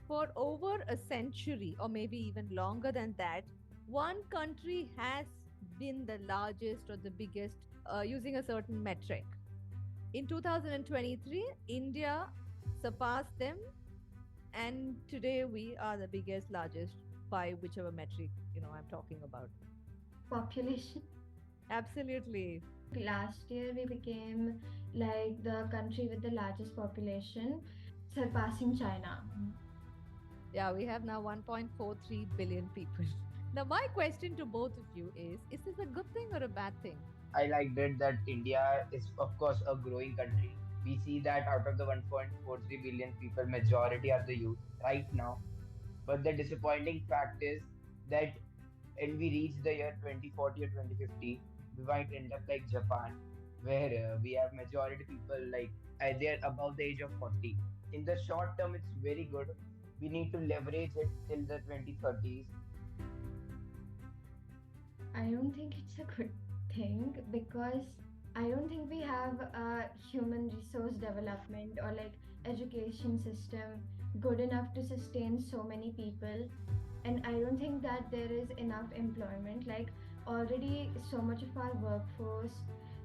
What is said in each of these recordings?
For over a century, or maybe even longer than that, one country has been the largest or the biggest using a certain metric. In 2023, India surpassed them, and today we are the biggest, largest by whichever metric I'm talking about. Population. Absolutely. Last year, we became like the country with the largest population, surpassing China. Yeah, we have now 1.43 billion people. Now, my question to both of you is this a good thing or a bad thing? I liked it that India is, of course, a growing country. We see that out of the 1.43 billion people, majority are the youth right now. But the disappointing fact is that when we reach the year 2040 or 2050, we might end up like Japan, where we have majority people like they're above the age of 40. In the short term, it's very good. We need to leverage it till the 2030s. I don't think it's a good thing because I don't think we have a human resource development or like education system good enough to sustain so many people. And I don't think that there is enough employment. Like, already, so much of our workforce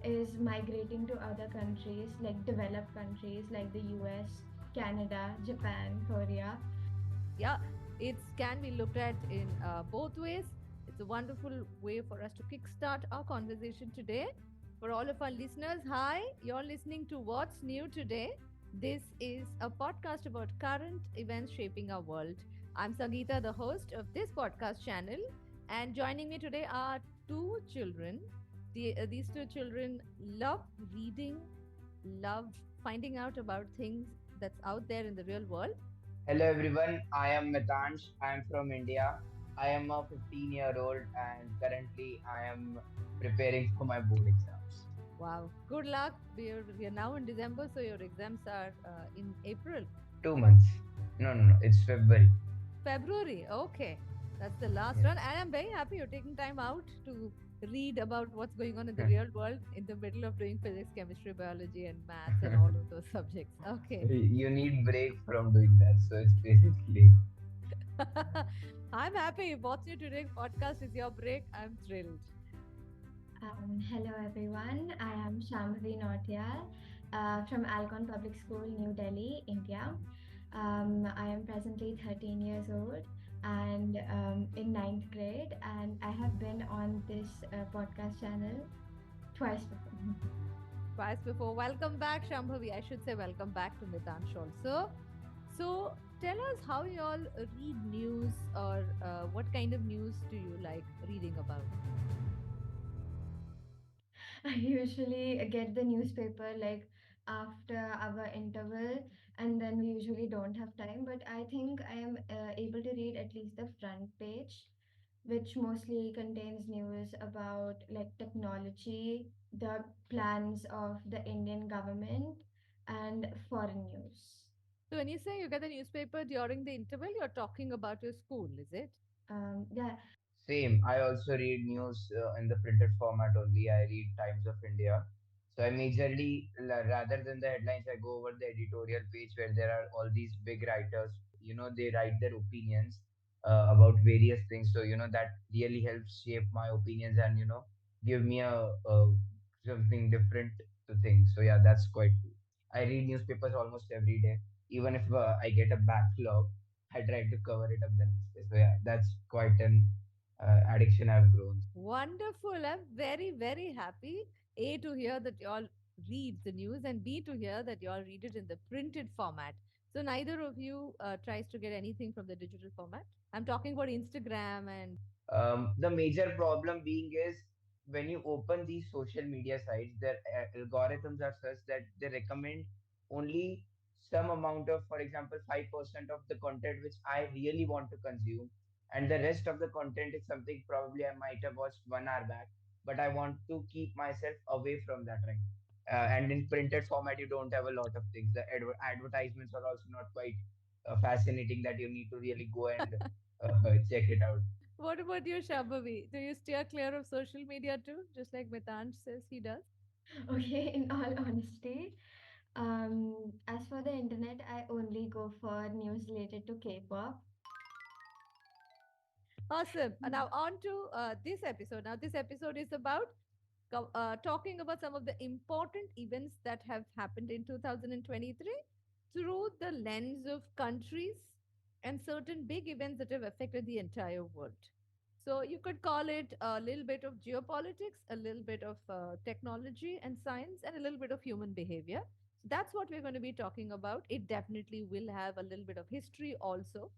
is migrating to other countries, like developed countries like the US, Canada, Japan, Korea. Yeah, it can be looked at in both ways. It's a wonderful way for us to kickstart our conversation today. For all of our listeners, hi, you're listening to What's New Today. This is a podcast about current events shaping our world. I'm Sangeeta, the host of this podcast channel, and joining me today are two children. These two children love reading, love finding out about things that's out there in the real world. Hello everyone, I am Mitansh. I am from India. I am a 15-year-old and currently I am preparing for my board exams. Wow. Good luck. We are now in December, so your exams are in April. 2 months. No, no, no. It's February. February. Okay. That's the last Yes. one. And I'm very happy you're taking time out to read about what's going on in the real world in the middle of doing physics, chemistry, biology, and maths and all of those subjects. Okay. You need break from doing that. So it's basically I'm happy. What's New Today podcast is your break. I'm thrilled. Hello everyone, I am Shambhavi Nautiyal from Alcon Public School, New Delhi, India. I am presently 13 years old and in ninth grade, and I have been on this podcast channel twice before. Twice before. Welcome back, Shambhavi. I should say welcome back to Mitansh also. So tell us how you all read news, or what kind of news do you like reading about? I usually get the newspaper like after our interval, and then we usually don't have time. But I think I am able to read at least the front page, which mostly contains news about like technology, the plans of the Indian government, and foreign news. So when you say you get the newspaper during the interval, you're talking about your school, is it? Yeah. same. I also read news in the printed format only. I read Times of India. So I majorly, rather than the headlines, I go over the editorial page where there are all these big writers. They write their opinions about various things. So, that really helps shape my opinions and, give me a something different to think. So, yeah, that's quite cool. I read newspapers almost every day. Even if I get a backlog, I try to cover it up the next day. So, yeah, that's quite an addiction I've grown. Wonderful. I'm very, very happy. A, to hear that you all read the news, and B, to hear that you all read it in the printed format. So neither of you tries to get anything from the digital format. I'm talking about Instagram and The major problem being is when you open these social media sites, their algorithms are such that they recommend only some amount of, for example, 5% of the content which I really want to consume. And the rest of the content is something probably I might have watched 1 hour back, but I want to keep myself away from that, right? And in printed format, you don't have a lot of things. The advertisements are also not quite fascinating that you need to really go and check it out. what about you, Shabhavi? Do you steer clear of social media too, just like Mitansh says he does? Okay, in all honesty, As for the internet, I only go for news related to K-pop. Awesome. Now on to this episode. Now this episode is about talking about some of the important events that have happened in 2023 through the lens of countries and certain big events that have affected the entire world. So you could call it a little bit of geopolitics, a little bit of technology and science, and a little bit of human behavior. So that's what we're going to be talking about. It definitely will have a little bit of history also.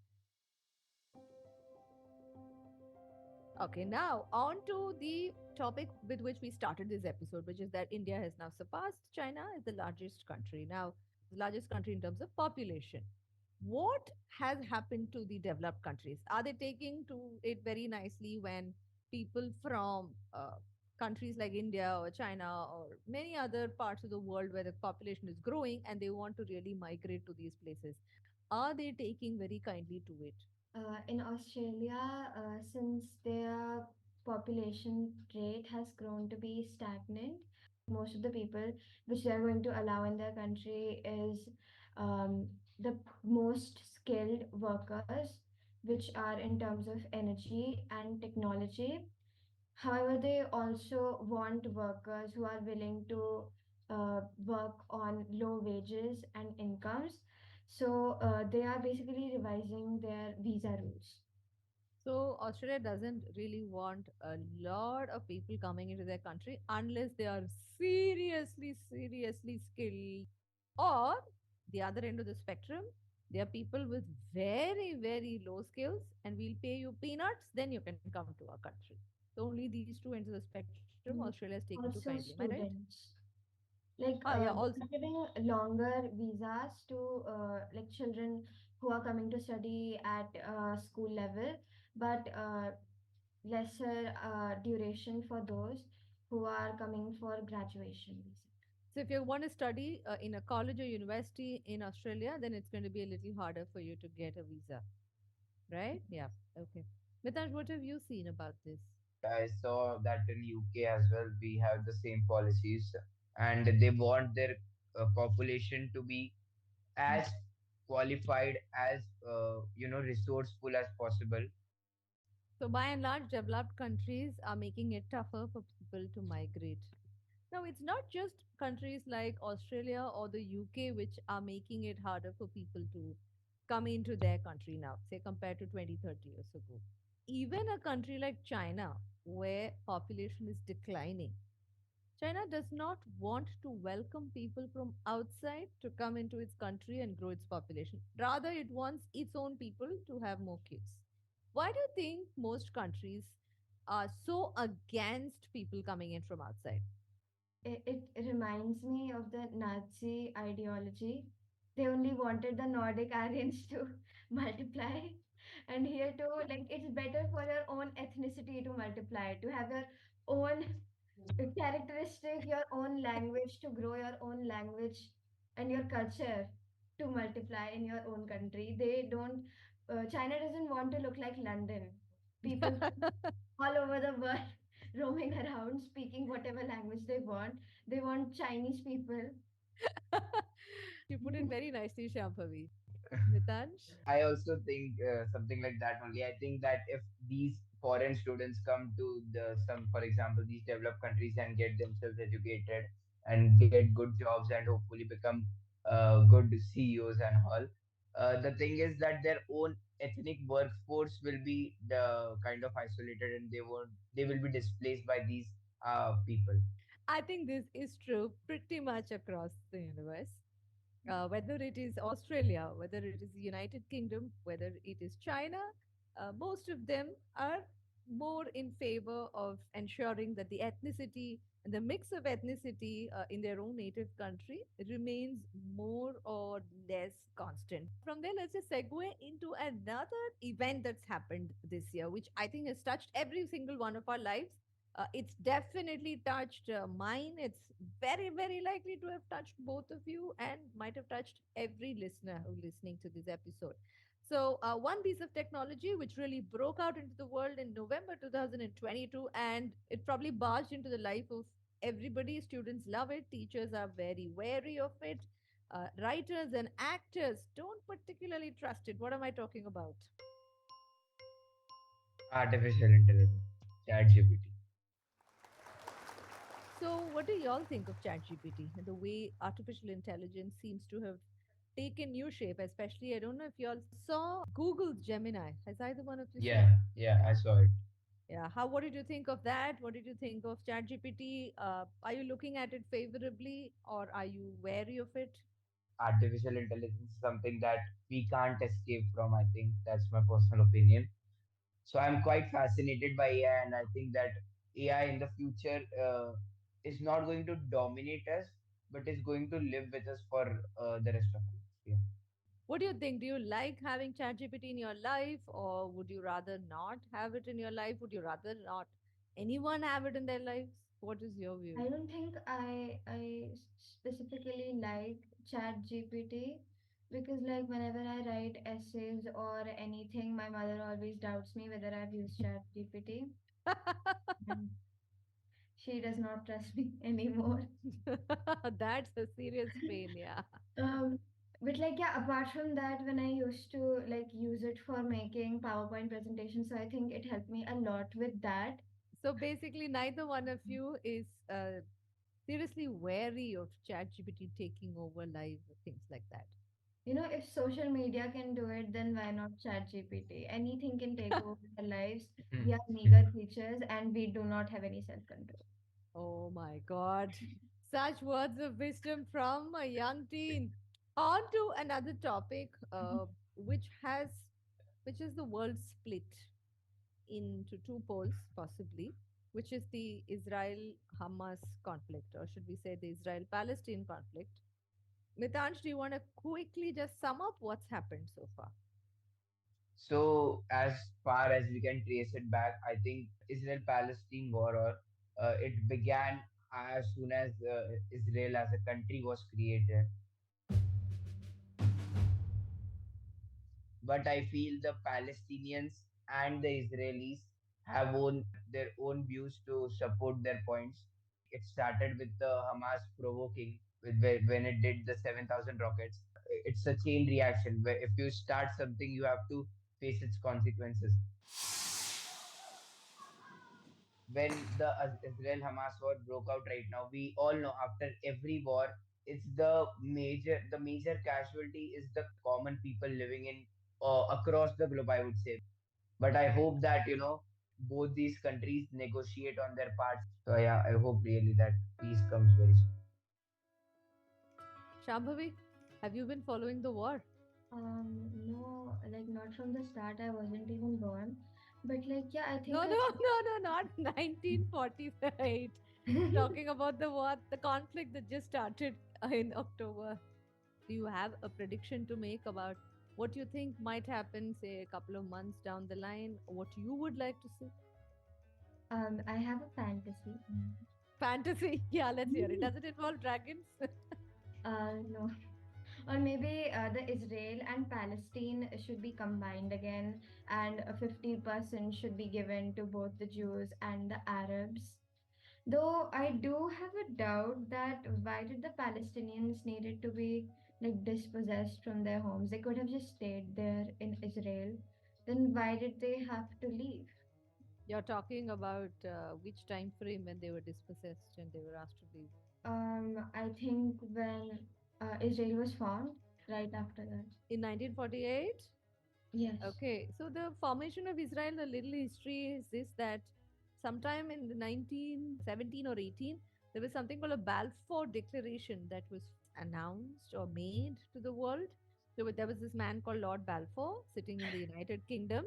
Okay, now on to the topic with which we started this episode, which is that India has now surpassed China as the largest country. Now, the largest country in terms of population. What has happened to the developed countries? Are they taking to it very nicely when people from countries like India or China or many other parts of the world where the population is growing and they want to really migrate to these places? Are they taking very kindly to it? In Australia, since their population rate has grown to be stagnant, most of the people which they're going to allow in their country is the most skilled workers, which are in terms of energy and technology. However, they also want workers who are willing to work on low wages and incomes. So they are basically revising their visa rules. So Australia doesn't really want a lot of people coming into their country unless they are seriously, seriously skilled. Or the other end of the spectrum, there are people with very, very low skills and we'll pay you peanuts, then you can come to our country. So only these two ends of the spectrum Australia is taking too kindly. Am I Also, right? students. Ah, yeah, also. They're giving longer visas to like children who are coming to study at school level, but lesser duration for those who are coming for graduation visa. So if you want to study in a college or university in Australia, then it's going to be a little harder for you to get a visa. Right? Yeah. Okay. Mitansh, what have you seen about this? I saw that in UK as well. We have the same policies, and they want their population to be as qualified as resourceful as possible. So, by and large, developed countries are making it tougher for people to migrate. Now, it's not just countries like Australia or the UK which are making it harder for people to come into their country now, say compared to 20, 30 years ago. Even a country like China, where population is declining, China does not want to welcome people from outside to come into its country and grow its population. Rather, it wants its own people to have more kids. Why do you think most countries are so against people coming in from outside? It reminds me of the Nazi ideology. They only wanted the Nordic Aryans to multiply. And here too, like it's better for your own ethnicity to multiply, to have your own characteristic, your own language, to grow your own language and your culture to multiply in your own country. They don't, China doesn't want to look like London. People all over the world roaming around speaking whatever language they want. They want Chinese people. You put it very nicely, Shambhavi. Mitansh? I also think something like that only. I think that if these foreign students come to for example, these developed countries and get themselves educated and get good jobs and hopefully become good CEOs and all, the thing is that their own ethnic workforce will be the kind of isolated and they will be displaced by these people. I think this is true pretty much across the universe. Whether it is Australia, whether it is the United Kingdom, whether it is China, most of them are more in favor of ensuring that the ethnicity and the mix of ethnicity in their own native country remains more or less constant. From there, let's just segue into another event that's happened this year, which I think has touched every single one of our lives. It's definitely touched mine. It's very, very likely to have touched both of you and might have touched every listener who's listening to this episode. So, one piece of technology which really broke out into the world in November 2022, and it probably barged into the life of everybody. Students love it, teachers are very wary of it. writers and actors don't particularly trust it. What am I talking about? Artificial intelligence, ChatGPT. So, what do y'all think of ChatGPT and the way artificial intelligence seems to have taken new shape? Especially, I don't know if y'all saw Google's Gemini. Has either one of you seen? Yeah, yeah, I saw it. Yeah. How? What did you think of that? What did you think of ChatGPT? Are you looking at it favorably, or are you wary of it? Artificial intelligence is something that we can't escape from. I think that's my personal opinion. So I'm quite fascinated by AI, and I think that AI in the future is not going to dominate us, but is going to live with us for the rest of us. Yeah. What do you think? Do you like having ChatGPT in your life, or would you rather not have it in your life? Would you rather not anyone have it in their lives? What is your view? I don't think I specifically like Chat GPT because like whenever I write essays or anything, my mother always doubts me whether I've used Chat GPT, and she does not trust me anymore. That's a serious pain, yeah. Um, but like yeah, apart from that, when I used to like use it for making PowerPoint presentations, so I think it helped me a lot with that. So basically, neither one of you is seriously wary of ChatGPT taking over live things like that. You know, if social media can do it, then why not ChatGPT? Anything can take over our lives. We are meager creatures and we do not have any self-control. Oh my God. Such words of wisdom from a young teen. On to another topic, which has, which is the world split into two poles, possibly, which is the Israel Hamas conflict, or should we say the Israel Palestine conflict. Mitansh, do you want to quickly just sum up what's happened so far? So as far as we can trace it back, I think the Israel-Palestine war, or it began as soon as Israel as a country was created. But I feel the Palestinians and the Israelis have their own views to support their points. It started with the Hamas provoking when it did the 7,000 rockets. It's a chain reaction where if you start something, you have to face its consequences. When the Israel Hamas war broke out right now, we all know after every war, it's the major casualty is the common people living in across the globe, I would say. But I hope that both these countries negotiate on their parts. So yeah, I hope really that peace comes very soon. Shambhavi, have you been following the war? No, like not from the start. I wasn't even born. But like, yeah, I No, think no, no, no, not 1948. Talking about the war, the conflict that just started in October. Do you have a prediction to make about what you think might happen, say, a couple of months down the line? What you would like to see? I have a fantasy. Fantasy. Yeah, let's hear it. Does it involve dragons? No. Or maybe the Israel and Palestine should be combined again, and 50% should be given to both the Jews and the Arabs. Though I do have a doubt that why did the Palestinians needed to be like dispossessed from their homes? They could have just stayed there in Israel. Then why did they have to leave? You're talking about which time frame when they were dispossessed and they were asked to leave? I think when Israel was formed, right after that. In 1948? Yes. Okay, so the formation of Israel, a little history is this, that sometime in the 1917 or 18, there was something called a Balfour Declaration that was announced or made to the world. There was this man called Lord Balfour sitting in the United Kingdom.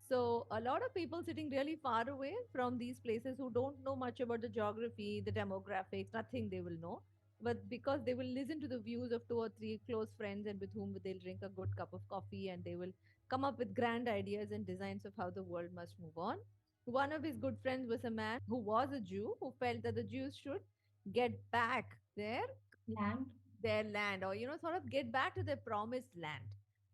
So a lot of people sitting really far away from these places who don't know much about the geography, the demographics, nothing they will know. But because they will listen to the views of two or three close friends and with whom they'll drink a good cup of coffee and they will come up with grand ideas and designs of how the world must move on. One of his good friends was a man who was a Jew who felt that the Jews should get back Land. their land, or sort of get back to their promised land,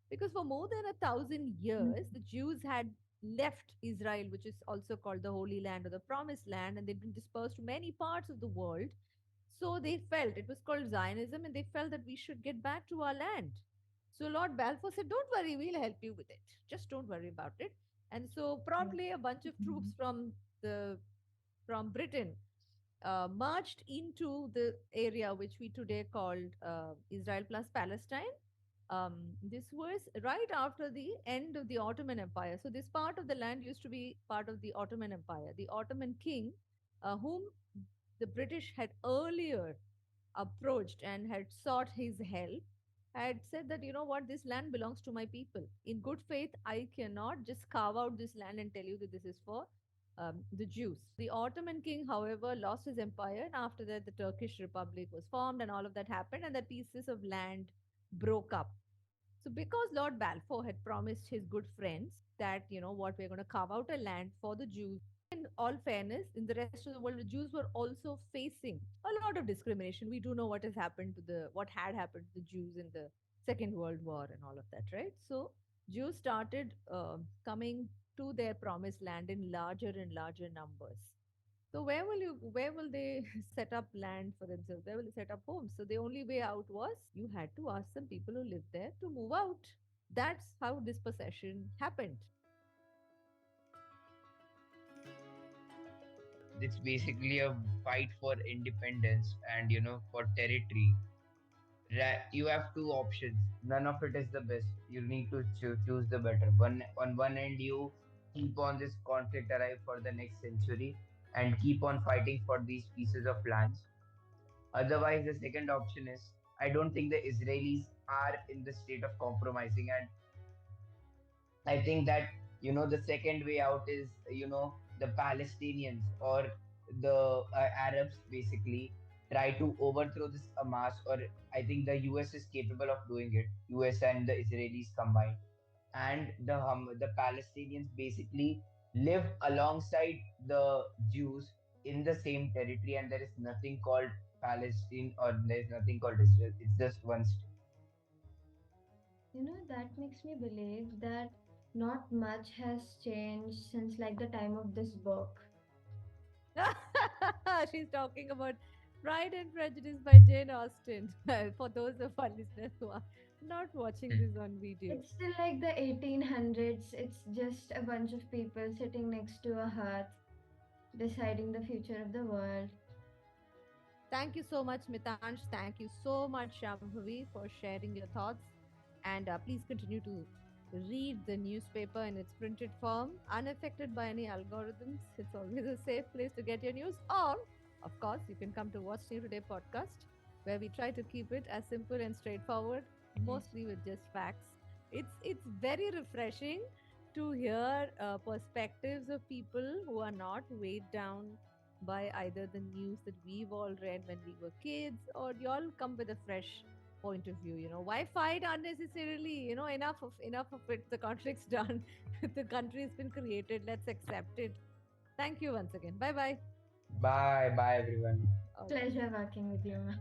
because for more than 1,000 years the Jews had left Israel, which is also called the Holy Land or the Promised Land, and they'd been dispersed to many parts of the world. So they felt it was called Zionism, and they felt that we should get back to our land. So Lord Balfour said, "Don't worry, we'll help you with it. Just don't worry about it." And so Right. promptly, a bunch of troops Mhm. the from Britain marched into the area which we today called Israel plus Palestine. This was right after the end of the Ottoman Empire. So this part of the land used to be part of the Ottoman Empire. The Ottoman king, whom the British had earlier approached and had sought his help, had said that, you know what, this land belongs to my people. In good faith, I cannot just carve out this land and tell you that this is for the Jews. The Ottoman king, however, lost his empire, and after that, the Turkish Republic was formed, and all of that happened, and the pieces of land broke up. So, because Lord Balfour had promised his good friends that, you know what, we're going to carve out a land for the Jews. In all fairness, in the rest of the world, the Jews were also facing a lot of discrimination. We do know what had happened to the Jews in the Second World War and all of that, right? So, Jews started coming to their promised land in larger and larger numbers. So where will they set up land for themselves? Where will they set up homes? So the only way out was you had to ask some people who lived there to move out. That's how this possession happened. It's basically a fight for independence and for territory. You have two options. None of it is the best. You need to choose the better. On one end, you keep on this conflict alive for the next century and keep on fighting for these pieces of lands. Otherwise, the second option is I don't think the Israelis are in the state of compromising, and I think that the second way out is the Palestinians or the Arabs basically try to overthrow this Hamas, or I think the US is capable of doing it. US and the Israelis combined, and the Palestinians basically live alongside the Jews in the same territory, and there is nothing called Palestine or there is nothing called Israel. It's just one state. That makes me believe that not much has changed since like the time of this book. She's talking about Pride and Prejudice by Jane Austen. For those of our listeners who are not watching this on video. It's still like the 1800s. It's just a bunch of people sitting next to a hearth deciding the future of the world. Thank you so much, Mitansh. Thank you so much, Shambhavi, for sharing your thoughts. And please continue to read the newspaper in its printed form, unaffected by any algorithms. It's always a safe place to get your news. Or, of course, you can come to Watch New Today podcast, where we try to keep it as simple and straightforward, Yes. mostly with just facts. It's very refreshing to hear perspectives of people who are not weighed down by either the news that we've all read when we were kids, or y'all come with a fresh point of view. Why fight unnecessarily? Enough of it. The conflict's done. The country's been created. Let's accept it. Thank you once again. Bye bye. Bye, bye, everyone. Okay. Pleasure working with you, ma'am.